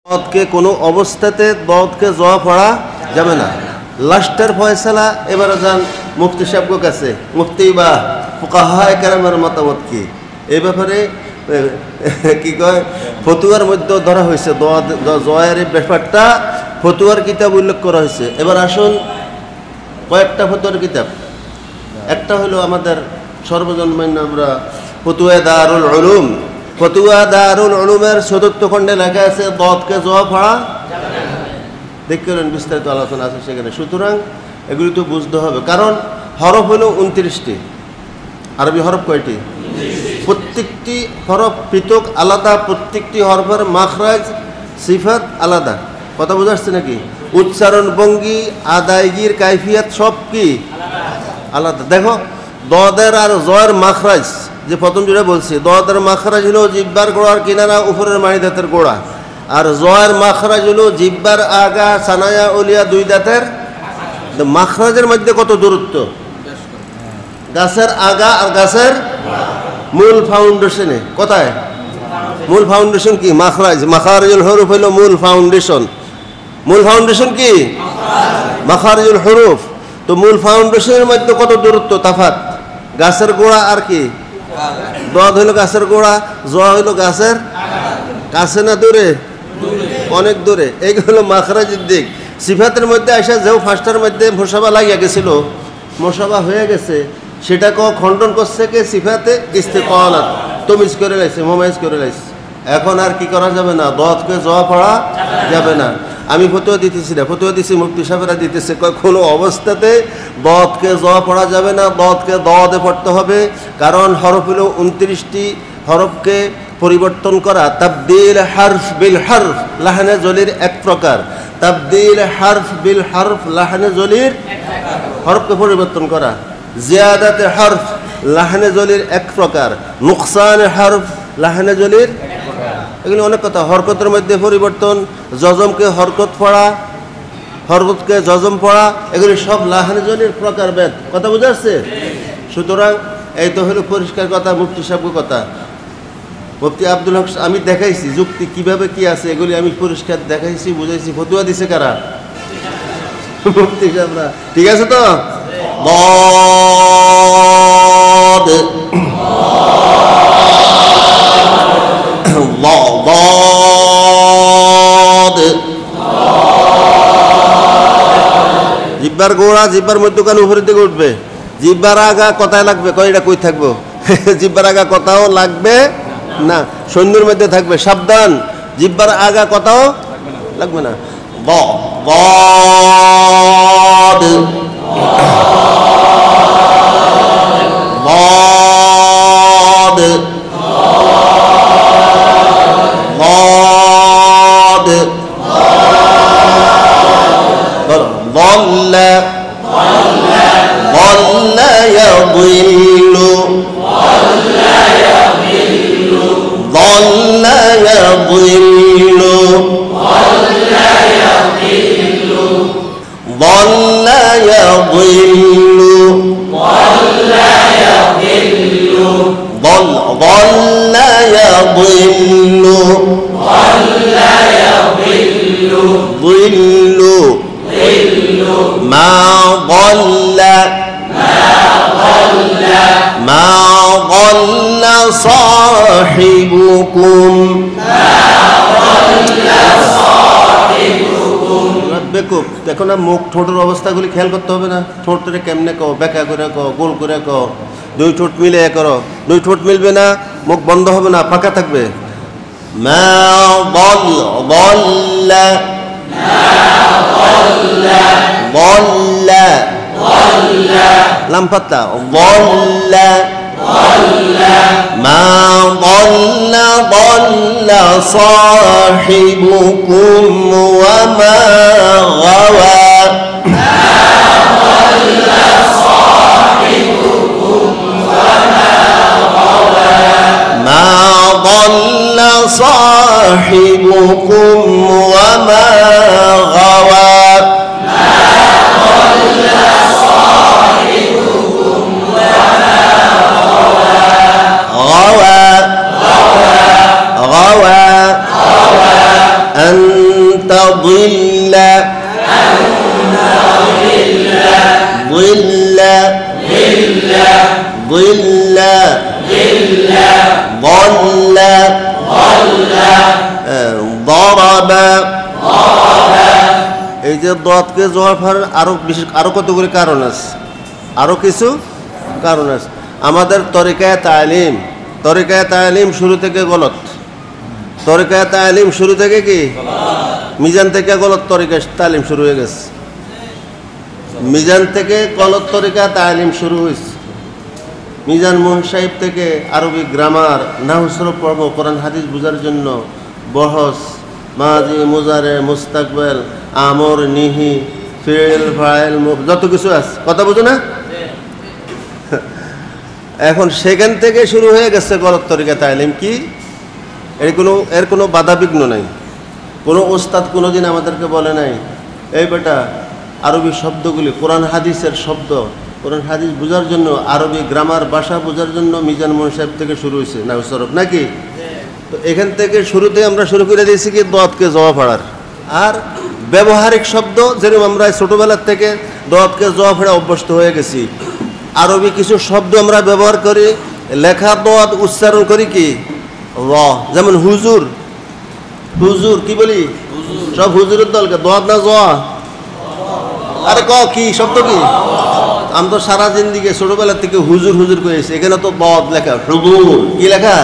দদকে কোনো অবস্থাতে দদকে জ পড়া যাবে না। লাস্টের ফয়সালা এবারে যান মুফতি সাহেবের কাছে, মুফতি বা ফুকাহায়ে কেরামের মতামত কি এই ব্যাপারে কি কয় ফতুয়ার মধ্যে ধরা হয়েছে জয়ের ব্যাপারটা ফতুয়ার কিতাব উল্লেখ করা হয়েছে। এবার আসুন কয়েকটা ফতুয়ার কিতাব, একটা হলো আমাদের সর্বজনমান্য আমরা ফতুয়া দারুল উলুম, ফতুয়া দারুল উলুমের ৪র্থ খণ্ডে লেখা আছে দদকে জ পড়া দেখলেন, বিস্তারিত আলোচনা আছে সেখানে। সুতরাং এগুলি তো বুঝতে হবে, কারণ হরফ হলো ২৯টি। আরবি হরফ কয়টি? প্রত্যেকটি হরফ পৃথক আলাদা, প্রত্যেকটি হরফের মাখরাজ সিফাত আলাদা। কথা বোঝাচ্ছে নাকি? উচ্চারণ ভঙ্গি, আদায়গির কাইফিয়াত সব কি আলাদা। দেখো দদের আর জয়ের মাখরাজ যে প্রথম যেটা বলছি, দদের মাখরাজ হলো জিব্বার গোড়ার কিনারা উপরের মানি দাঁতের গোড়া, আর জয়ের মাখরাজ হলো জিব্বার আগা সানায়া উলিয়া দুই দাঁতের। মাখরাজের মধ্যে কত দূরত্ব? গাছের আগা আর গাছের মূল ফাউন্ডেশনে কোথায়? মূল ফাউন্ডেশন কি? মাখরাজ। মাখারিজুল হরুফ হলো মূল ফাউন্ডেশন। মূল ফাউন্ডেশন কি? মাখারিজুল হরুফ। তো মূল ফাউন্ডেশনের মধ্যে কত দূরত্ব? তাফাত। গাছের গোড়া আর কি? দদ হইল গাছের গোড়া, জ হইল গাছের কাছে না দূরে? অনেক দূরে। এইগুলো মাখরাজের দিক। সিফাতের মধ্যে আসা যেও ফার্স্টার মধ্যে মোসাবা লাগিয়া গেছিল, মোসাবা হয়ে গেছে, সেটাকে খণ্ডন করছে কে? সিফাতে ইস্তিকালাত, তমিজ করে লাইছে, মোমাইজ করে লাইছে। এখন আর কি করা যাবে না, দদকে জ পড়া যাবে না। আমি ফতুয়া দিতেছি না, ফতুয়া দিছি মুফতি সাহেবরা দিতেছে, কোনো অবস্থাতে দদকে জ পড়া যাবে না, দদকে দদে পড়তে হবে। কারণ হরফ হলো ২৯টি, হরফকে পরিবর্তন করা তাবদিল হারফ বিল হারফ লাহানে জলির এক প্রকার। তাবদিল হারফ বিল হারফ লাহানে জলির হরফকে পরিবর্তন করা। জিয়াদাতে হরফ লাহানে জলির এক প্রকার, নুকসান হরফ লাহানে জলির, এগুলি অনেক কথা। হরকতের মধ্যে পরিবর্তন, জজমকে হরকত পড়া, হরকতকে জজম পড়া, এগুলি সব লাহানে জলির প্রকার ভেদ। কথা বুঝা যাচ্ছে? সুতরাং এই তো হলো পরিষ্কার কথা, মুফতি সাহেবের কথা। মুফতি আব্দুল হক আমি দেখাইছি যুক্তি কিভাবে কি আছে, এগুলি আমি পরিষ্কার দেখাইছি, বুঝাইছি। ফতুয়া দিছে কারা? মুফতি সাহেবরা। ঠিক আছে তো? জিব্বার গোড়া জিব্বার মধ্যখান উপরের দিকে উঠবে, জিব্বার আগা কথায় লাগবে, কয়টা কই থাকবো? জিব্বার আগা কথাও লাগবে না, সৈন্যের মধ্যে থাকবে। সাবধান, জিব্বার আগা কথাও লাগবে না। দেখো না, মুখ ঠোঁটের অবস্থাগুলি খেয়াল করতে হবে না? ঠোঁটটা কেমনে কো, বেঁকা করে কো, গোল করে কো, দুই ঠোঁট মিলে করো। দুই ঠোঁট মিলবে না, মুখ বন্ধ হবে না, ফাঁকা থাকবে। লাম পাতলা ما ضل ضل صاحبكم وما غوى ما ضل صاحبكم وما غوى غوى أن ظل ظل ظل ظل ضرب এই যে দতকে জোয়ার ফার আরো কতগুলি কারণ আছে, আরো কিছু কারণ আছে। আমাদের তরিকায়ে তালিম শুরু থেকে গলত, তরিকায়ে তালিম শুরু থেকে কি মিজান থেকে গলত তরিকা তালিম শুরু হয়ে গেছে, মিজান থেকে গলত তরিকা তালিম শুরু হয়েছে। মিজান মোহন সাহেব থেকে আরবি গ্রামার, নাহু সরফ পড়ব, কোরআন হাদিস বোঝার জন্য বহস, মাজি মুজারে মুস্তাকবেল, আমর নিহি, ফিল ফাইল, যত কিছু আছে, কথা বুঝো না? এখন সেখান থেকে শুরু হয়ে গেছে গলত তরিকা তালিম। কি এর কোনো বাধা বিঘ্ন নাই। কোনো ওস্তাদ কোনোদিন আমাদেরকে বলে নাই এই বেটা আরবি শব্দগুলি, কোরআন হাদিসের শব্দ, কোরআন হাদিস বোঝার জন্য, আরবি গ্রামার ভাষা বোঝার জন্য মিজান মোহন সাহেব থেকে শুরু হয়েছে নাহু সরফ, নাকি? তো এখান থেকে শুরুতে আমরা শুরু করে দিয়েছি কি দতকে জওয়া পড়ার। আর ব্যবহারিক শব্দ যেরকম আমরা ছোটোবেলার থেকে দতকে জওয়া পড়া অভ্যস্ত হয়ে গেছি। আরবি কিছু শব্দ আমরা ব্যবহার করি, লেখা দত উচ্চারণ করি কি র, যেমন হুজুর, হুজুর কি বলি? সব হুজুরের দলকে দত না জওয়া? আরে কি শব্দ কি? আমি তো সারা জিন্দিগি ছোটবেলার থেকে হুজুর হুজুর করেছি। এখানে তো দত লেখা, হুজুর কি লেখা?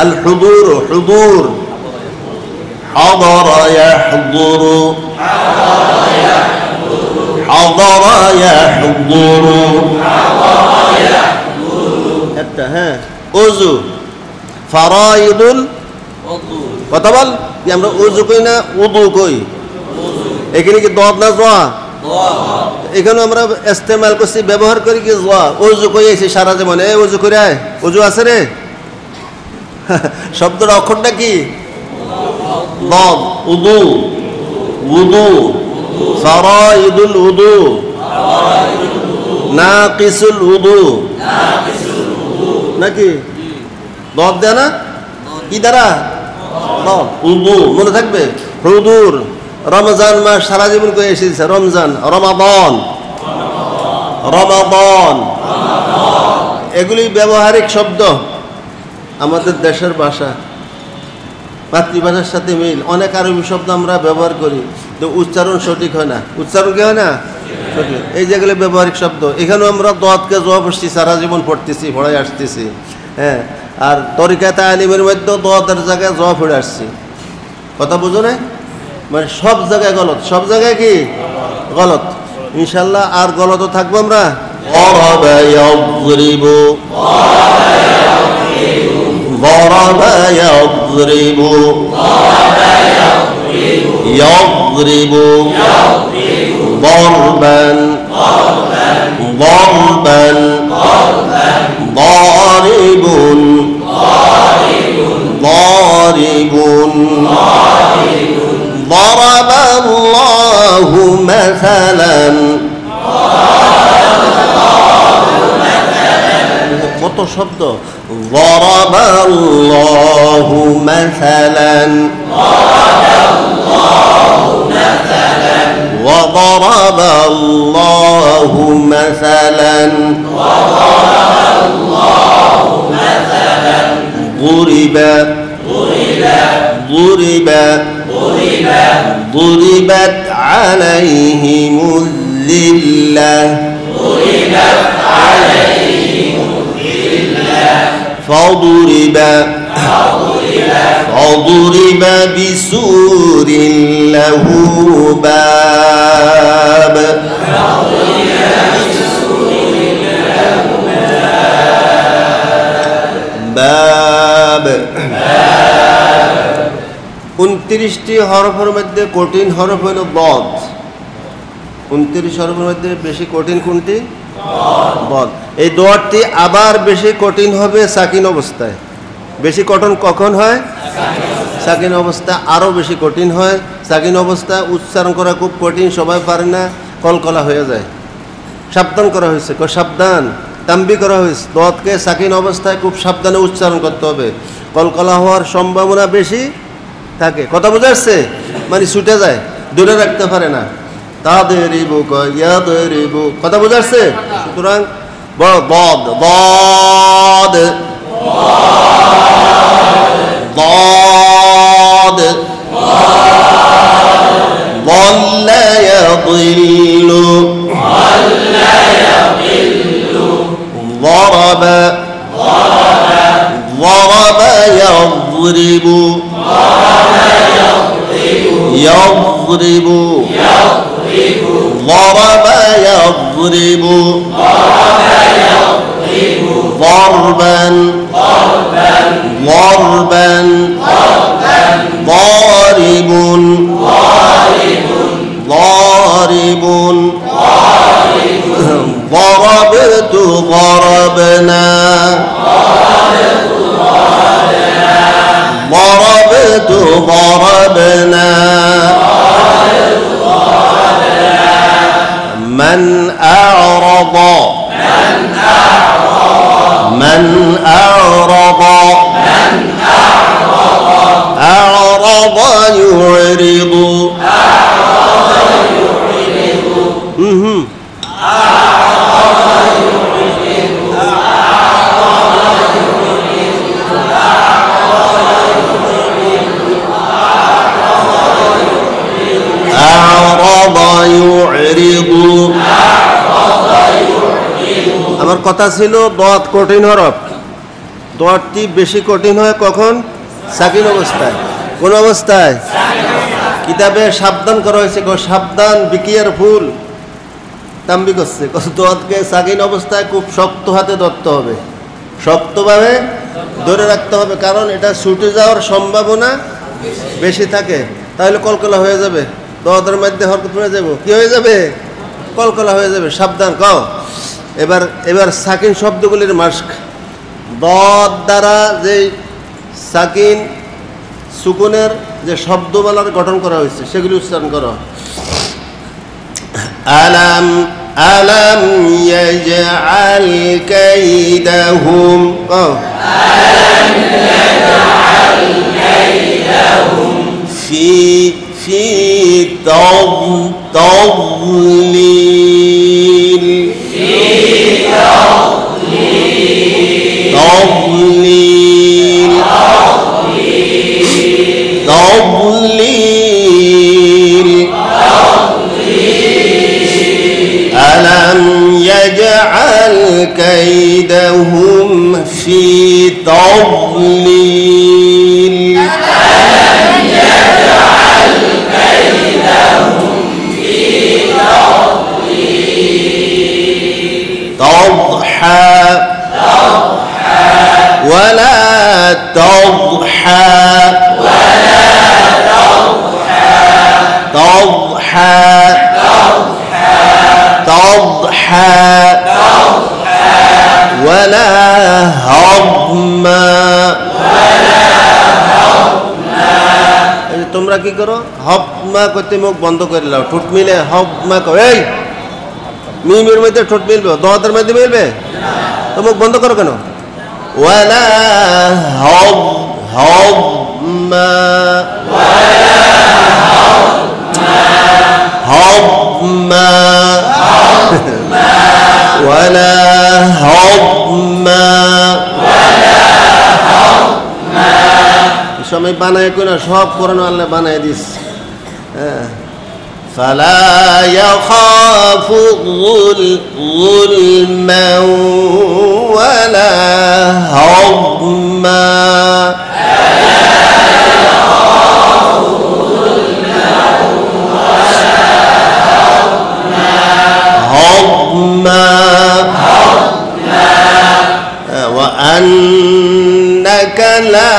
আল হুজুর, হুজুর حضر يحضر حضر يحضر একটা, হ্যাঁ ওযু, ফারাইদুল কথা বল কি আমরা ওযু কই না উযু কই? এখানে কি দত না জওয়া? এখানে আমরা ইস্তেমাল করছি, ব্যবহার করি কি জওয়া। ওযু কই এসে সারা জীবন এই ওযু করে আয়, ওযু আছে রে। শব্দের অক্ষরটা কি? দত, উযু, উযু, ফারাইদুল উযু, নাকিসুল উযু, নাকি? দত দেয় না কি দ্বারা? উযু মনে থাকবে। হুজুর, রমজান মাস সারা জীবন করে এসেছে, রমজান, রমাদান, রমাদান, এগুলি ব্যবহারিক শব্দ, আমাদের দেশের ভাষা, মাতৃভাষার সাথে মিল। অনেক আরবি শব্দ আমরা ব্যবহার করি, তো উচ্চারণ সঠিক হয় না। উচ্চারণ কি হয় না? সঠিক। এই যেগুলো ব্যবহারিক শব্দ, এখানেও আমরা দতকে জওয়া পড়ছি, সারা জীবন পড়তেছি, পড়াই আসতেছি। হ্যাঁ, আর তরিকা তালিমের মধ্যেও দতের জায়গায় জওয়া পড়ে আসছি। কথা বুঝো না? মানে সব জায়গায় গলত, সব জায়গায় কি গলত। ইনশাল্লাহ আর গলত থাকবো আমরা। ضرب يضرب ضرب يضرب يضرب ضربا ضربا ضارب ضارب ضرب الله مثلا কত শব্দ। ضرب الله مثلا وضرب الله مثلا ضرب ضرب ضربت عليهم الذلة فضرب بسور له باب باب 29টি হরফের মধ্যে কঠিন হরফ হলো বদ। 29 হরফের মধ্যে বেশি কঠিন কোনটি? বদ। এই দোয়ারটি আবার বেশি কঠিন হবে সাকিন অবস্থায়। বেশি কঠিন কখন হয়? সাকিন অবস্থা আরও বেশি কঠিন হয়। সাকিন অবস্থা উচ্চারণ করা খুব কঠিন, সবাই পারে না, কলকলা হয়ে যায়। সাবধান করা হয়েছে, সাবধান তাম্বি করা হয়েছে। দোয়াতকে সাকিন অবস্থায় খুব সাবধানে উচ্চারণ করতে হবে। কলকলা হওয়ার সম্ভাবনা বেশি, থাকে। কথা বুঝাচ্ছে? মানে ছুটে যায়, দূরে রাখতে পারে না। তাদরিবু ইয়াদরিবু, কথা বুঝাচ্ছে? সুতরাং ضاد ضاد ضاد ضل يضل ضرب ضرب يضرب يضرب ضرب يضرب ضربا ضربا ضارب ضارب ضربت ضربنا ضربت ضربنا من أعرض من أعرض أعرض يعرض أعرض يعرض। আমার কথা ছিল দোয়াত কঠিন হরফ। দোয়াতটি বেশি কঠিন হয় কখন? সাকিন অবস্থায়। কোন অবস্থায়? কিতাবে সাবধান করা হয়েছে, সাবধান বিকিয়ার ফুল তাম্বি করছে। দোয়াতকে সাকিন অবস্থায় খুব শক্ত হাতে ধরতে হবে, শক্তভাবে ধরে রাখতে হবে, কারণ এটা ছুটে যাওয়ার সম্ভাবনা বেশি থাকে। তাহলে কলকলা হয়ে যাবে, দোয়াতের মধ্যে হরকত পড়ে যাব, কি হয়ে যাবে? কলকলা হয়ে যাবে। সাবধান কও। এবার সাকিন শব্দগুলির মাস্ক। দদ দ্বারা যে সাকিন সুকুনের যে শব্দমালার গঠন করা হয়েছে সেগুলি উচ্চারণ করো। আলাম আলাম ইয়াজআল কাইদাহুম, আলাম ইয়াজআল কাইদাহুম ফি تضليل تضليل تضليل ألم يجعل كيدهم في تضليل تضحى ولا تضحى تضحى تضحى ولا هضما। তোমরা কি করো? হবমা করতে মুখ বন্ধ করে নাও, ঠোঁট মিলে হবমা করো। এই মিমের মধ্যে ঠোঁট মিলবে, দোয়াতের মধ্যে মিলবে, তো মুখ বন্ধ করো কেন? ওয়ালা হব হবমা হবমা ওয়ালা হবমা। সময় বানায় কোন সব কোরআন আল্লাহ বানায় দিস। হ্যাঁ, فلا يخاف ظلما ولا هضما هضما وأنك لا